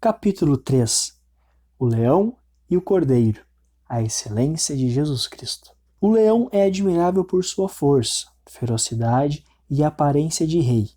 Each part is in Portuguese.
Capítulo 3. O leão e o cordeiro, a excelência de Jesus Cristo. O leão é admirável por sua força, ferocidade e aparência de rei.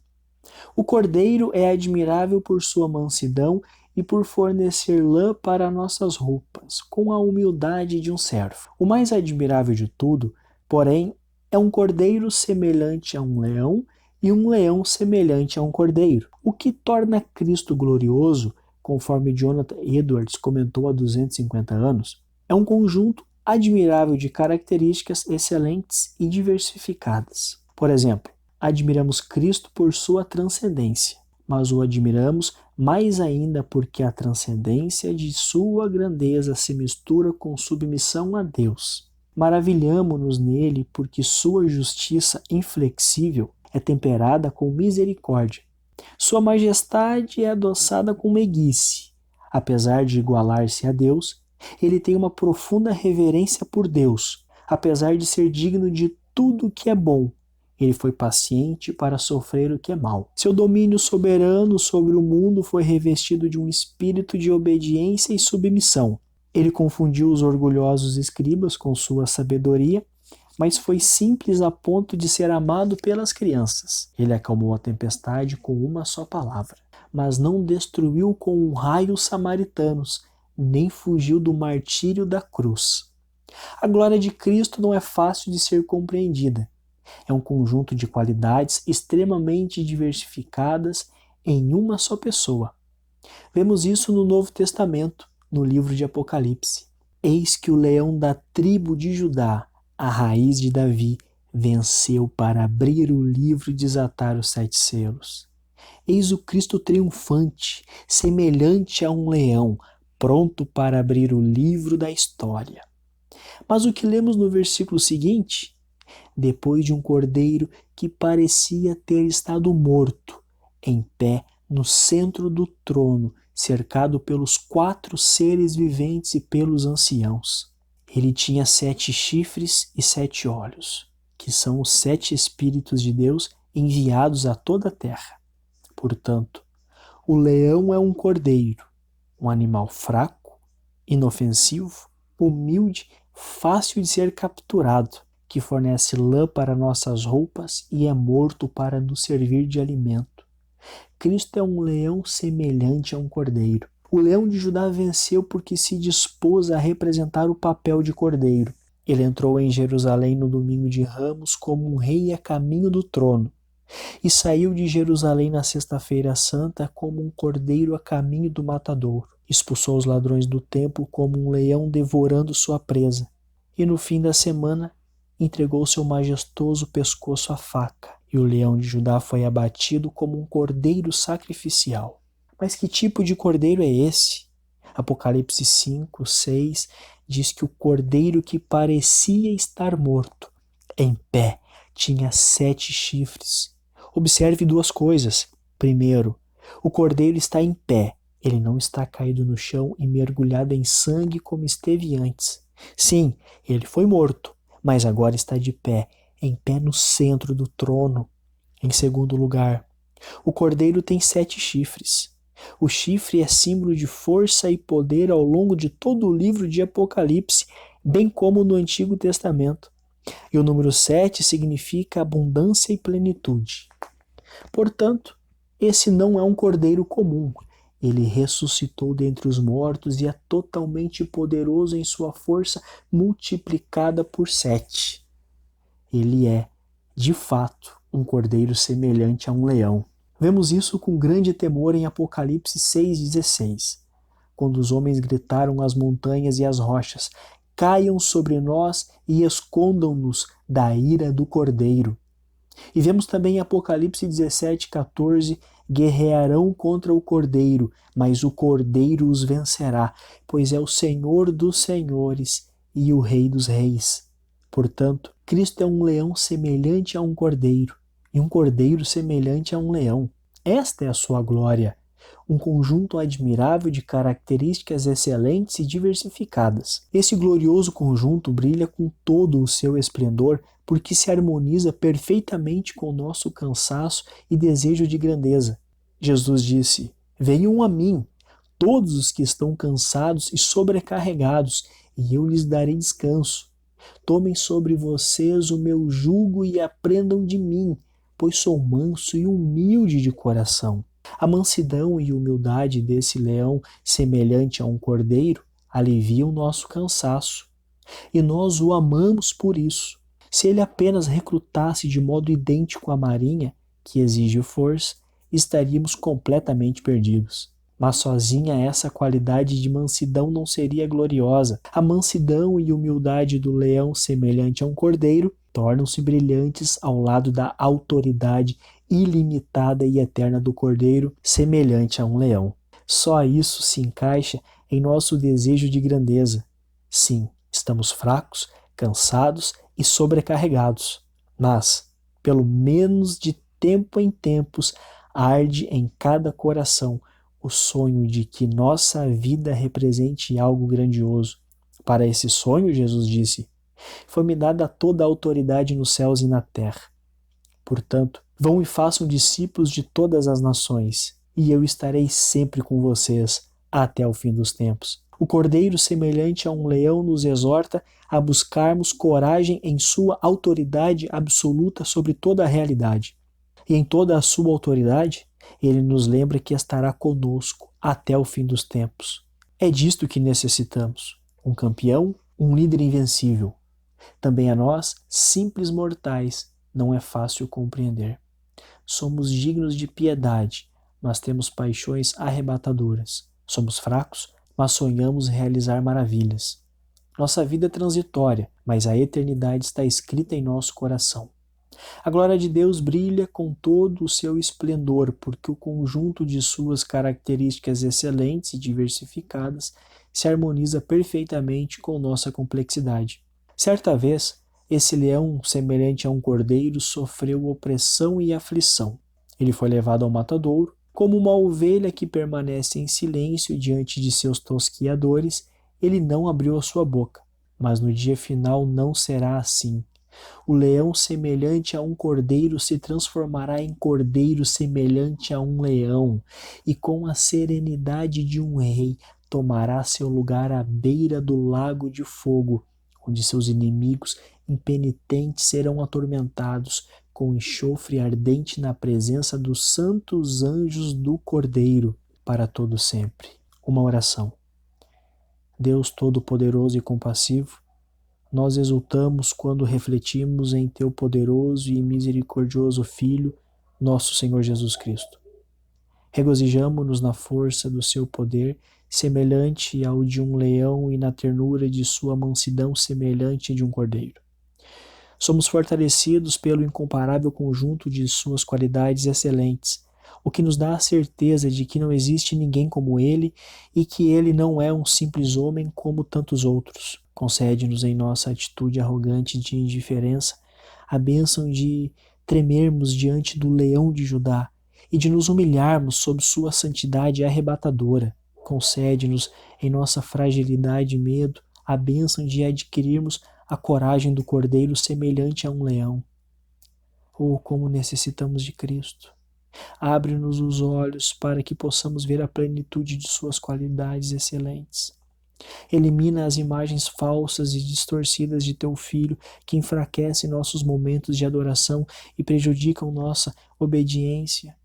O cordeiro é admirável por sua mansidão e por fornecer lã para nossas roupas, com a humildade de um servo. O mais admirável de tudo, porém, é um cordeiro semelhante a um leão e um leão semelhante a um cordeiro. O que torna Cristo glorioso, conforme Jonathan Edwards comentou há 250 anos, é um conjunto admirável de características excelentes e diversificadas. Por exemplo, admiramos Cristo por sua transcendência, mas o admiramos mais ainda porque a transcendência de sua grandeza se mistura com submissão a Deus. Maravilhamo-nos nele porque sua justiça inflexível é temperada com misericórdia. Sua majestade é adoçada com meiguice. Apesar de igualar-se a Deus, ele tem uma profunda reverência por Deus. Apesar de ser digno de tudo o que é bom, ele foi paciente para sofrer o que é mal. Seu domínio soberano sobre o mundo foi revestido de um espírito de obediência e submissão. Ele confundiu os orgulhosos escribas com sua sabedoria, mas foi simples a ponto de ser amado pelas crianças. Ele acalmou a tempestade com uma só palavra, mas não destruiu com um raio os samaritanos, nem fugiu do martírio da cruz. A glória de Cristo não é fácil de ser compreendida. É um conjunto de qualidades extremamente diversificadas em uma só pessoa. Vemos isso no Novo Testamento, no livro de Apocalipse. Eis que o leão da tribo de Judá, a raiz de Davi, venceu para abrir o livro e desatar os 7 selos. Eis o Cristo triunfante, semelhante a um leão, pronto para abrir o livro da história. Mas o que lemos no versículo seguinte? Depois de um cordeiro que parecia ter estado morto, em pé no centro do trono, cercado pelos 4 seres viventes e pelos anciãos. Ele tinha 7 chifres e 7 olhos, que são os 7 Espíritos de Deus enviados a toda a terra. Portanto, o leão é um cordeiro, um animal fraco, inofensivo, humilde, fácil de ser capturado, que fornece lã para nossas roupas e é morto para nos servir de alimento. Cristo é um leão semelhante a um cordeiro. O leão de Judá venceu porque se dispôs a representar o papel de cordeiro. Ele entrou em Jerusalém no domingo de Ramos como um rei a caminho do trono e saiu de Jerusalém na sexta-feira santa como um cordeiro a caminho do matadouro. Expulsou os ladrões do templo como um leão devorando sua presa. E no fim da semana, entregou seu majestoso pescoço à faca, e o leão de Judá foi abatido como um cordeiro sacrificial. Mas que tipo de cordeiro é esse? Apocalipse 5, 6 diz que o cordeiro que parecia estar morto, em pé, tinha 7 chifres. Observe 2 coisas. Primeiro, o cordeiro está em pé, ele não está caído no chão e mergulhado em sangue como esteve antes. Sim, ele foi morto, mas agora está de pé, em pé no centro do trono. Em segundo lugar, o cordeiro tem 7 chifres. O chifre é símbolo de força e poder ao longo de todo o livro de Apocalipse, bem como no Antigo Testamento. E o número 7 significa abundância e plenitude. Portanto, esse não é um cordeiro comum. Ele ressuscitou dentre os mortos e é totalmente poderoso em sua força multiplicada por 7. Ele é, de fato, um cordeiro semelhante a um leão. Vemos isso com grande temor em Apocalipse 6,16, quando os homens gritaram às montanhas e às rochas: caiam sobre nós e escondam-nos da ira do cordeiro. E vemos também em Apocalipse 17,14, guerrearão contra o cordeiro, mas o cordeiro os vencerá, pois é o Senhor dos senhores e o Rei dos reis. Portanto, Cristo é um leão semelhante a um cordeiro, e um cordeiro semelhante a um leão. Esta é a sua glória, um conjunto admirável de características excelentes e diversificadas. Esse glorioso conjunto brilha com todo o seu esplendor porque se harmoniza perfeitamente com o nosso cansaço e desejo de grandeza. Jesus disse: venham a mim, todos os que estão cansados e sobrecarregados, e eu lhes darei descanso. Tomem sobre vocês o meu jugo e aprendam de mim, pois sou manso e humilde de coração. A mansidão e humildade desse leão, semelhante a um cordeiro, alivia o nosso cansaço. E nós o amamos por isso. Se ele apenas recrutasse de modo idêntico à marinha, que exige força, estaríamos completamente perdidos. Mas sozinha essa qualidade de mansidão não seria gloriosa. A mansidão e humildade do leão, semelhante a um cordeiro, tornam-se brilhantes ao lado da autoridade ilimitada e eterna do cordeiro, semelhante a um leão. Só isso se encaixa em nosso desejo de grandeza. Sim, estamos fracos, cansados e sobrecarregados, mas, pelo menos de tempo em tempos, arde em cada coração o sonho de que nossa vida represente algo grandioso. Para esse sonho, Jesus disse, foi-me dada toda a autoridade nos céus e na terra. Portanto, vão e façam discípulos de todas as nações, e eu estarei sempre com vocês até o fim dos tempos. O cordeiro, semelhante a um leão, nos exorta a buscarmos coragem em sua autoridade absoluta sobre toda a realidade. E em toda a sua autoridade, ele nos lembra que estará conosco até o fim dos tempos. É disto que necessitamos: um campeão, um líder invencível. Também a nós, simples mortais, não é fácil compreender. Somos dignos de piedade, mas temos paixões arrebatadoras. Somos fracos, mas sonhamos realizar maravilhas. Nossa vida é transitória, mas a eternidade está escrita em nosso coração. A glória de Deus brilha com todo o seu esplendor, porque o conjunto de suas características excelentes e diversificadas se harmoniza perfeitamente com nossa complexidade. Certa vez, esse leão, semelhante a um cordeiro, sofreu opressão e aflição. Ele foi levado ao matadouro, como uma ovelha que permanece em silêncio diante de seus tosquiadores, ele não abriu a sua boca. Mas no dia final não será assim. O leão semelhante a um cordeiro se transformará em cordeiro semelhante a um leão, e com a serenidade de um rei tomará seu lugar à beira do lago de fogo, onde seus inimigos impenitentes serão atormentados com enxofre ardente na presença dos santos anjos do Cordeiro para todo sempre. Uma oração. Deus Todo-Poderoso e Compassivo, nós exultamos quando refletimos em Teu poderoso e misericordioso Filho, nosso Senhor Jesus Cristo. Regozijamo-nos na força do Seu poder, semelhante ao de um leão, e na ternura de Sua mansidão, semelhante de um cordeiro. Somos fortalecidos pelo incomparável conjunto de Suas qualidades excelentes, o que nos dá a certeza de que não existe ninguém como Ele e que Ele não é um simples homem como tantos outros. Concede-nos em nossa atitude arrogante de indiferença a bênção de tremermos diante do leão de Judá e de nos humilharmos sob Sua santidade arrebatadora. Concede-nos em nossa fragilidade e medo a bênção de adquirirmos a coragem do cordeiro semelhante a um leão. Oh, como necessitamos de Cristo! Abre-nos os olhos para que possamos ver a plenitude de Suas qualidades excelentes. Elimina as imagens falsas e distorcidas de Teu Filho que enfraquecem nossos momentos de adoração e prejudicam nossa obediência.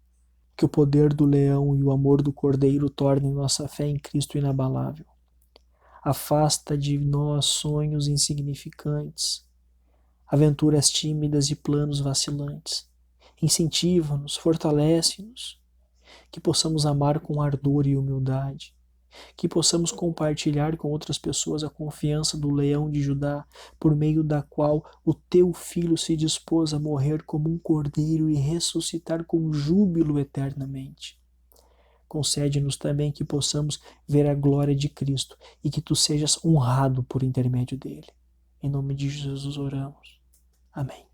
Que o poder do leão e o amor do cordeiro tornem nossa fé em Cristo inabalável. Afasta de nós sonhos insignificantes, aventuras tímidas e planos vacilantes. Incentiva-nos, fortalece-nos, que possamos amar com ardor e humildade, que possamos compartilhar com outras pessoas a confiança do leão de Judá, por meio da qual o Teu Filho se dispôs a morrer como um cordeiro e ressuscitar com júbilo eternamente. Concede-nos também que possamos ver a glória de Cristo e que Tu sejas honrado por intermédio dele. Em nome de Jesus oramos. Amém.